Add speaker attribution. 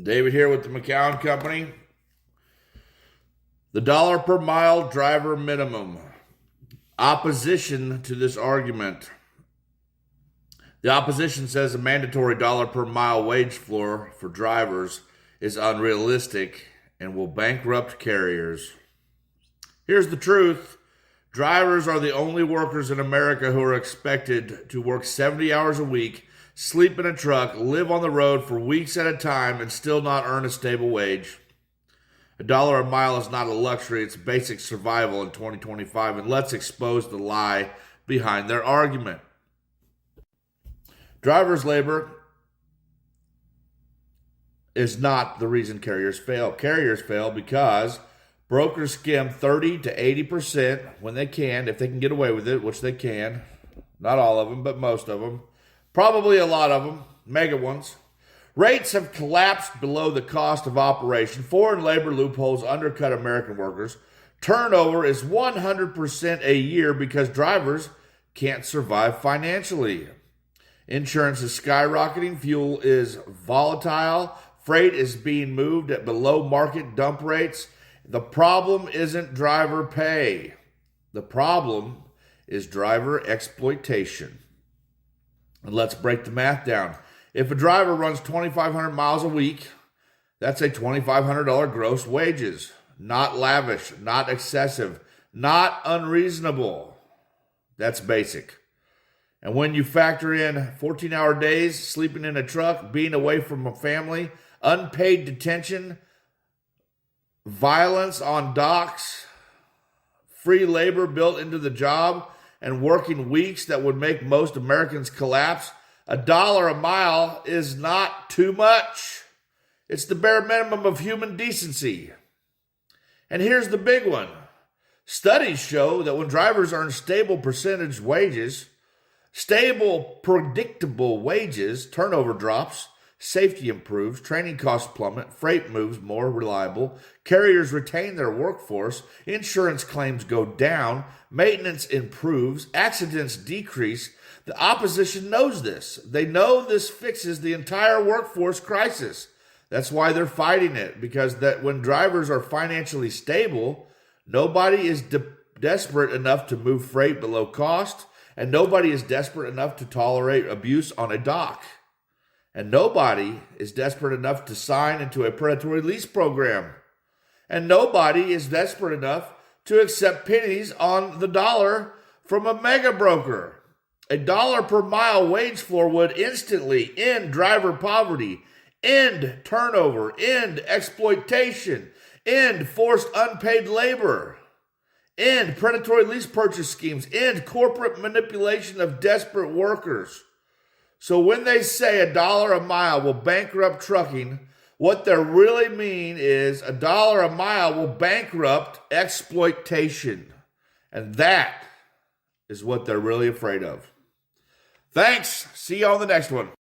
Speaker 1: David here with the McCown Company. The dollar per mile driver minimum. Opposition to this argument. The opposition says a mandatory dollar per mile wage floor for drivers is unrealistic and will bankrupt carriers. Here's the truth. Drivers are the only workers in America who are expected to work 70 hours a week, sleep in a truck, live on the road for weeks at a time, and still not earn a stable wage. $1 a mile is not a luxury, it's basic survival in 2025, and let's expose the lie behind their argument. Drivers' labor is not the reason carriers fail. Carriers fail because brokers skim 30 to 80% when they can, if they can get away with it, which they can. Not all of them, but most of them. Probably a lot of them, mega ones. Rates have collapsed below the cost of operation. Foreign labor loopholes undercut American workers. Turnover is 100% a year because drivers can't survive financially. Insurance is skyrocketing. Fuel is volatile. Freight is being moved at below market dump rates. The problem isn't driver pay. The problem is driver exploitation. And let's break the math down. If a driver runs 2,500 miles a week, that's a $2,500 gross wages. Not lavish, not excessive, not unreasonable. That's basic. And when you factor in 14-hour days, sleeping in a truck, being away from a family, unpaid detention, violence on docks, free labor built into the job, and working weeks that would make most Americans collapse, $1 a mile is not too much. It's the bare minimum of human decency. And here's the big one. Studies show that when drivers earn stable percentage wages, stable, predictable wages, turnover drops, safety improves, training costs plummet, freight moves more reliable, carriers retain their workforce, insurance claims go down, maintenance improves, accidents decrease. The opposition knows this. They know this fixes the entire workforce crisis. That's why they're fighting it, because that when drivers are financially stable, nobody is desperate enough to move freight below cost, and nobody is desperate enough to tolerate abuse on a dock. And nobody is desperate enough to sign into a predatory lease program. And nobody is desperate enough to accept pennies on the dollar from a mega broker. $1 per mile wage floor would instantly end driver poverty, end turnover, end exploitation, end forced unpaid labor, end predatory lease purchase schemes, end corporate manipulation of desperate workers. So when they say $1 a mile will bankrupt trucking, what they really mean is $1 a mile will bankrupt exploitation. And that is what they're really afraid of. Thanks. See you on the next one.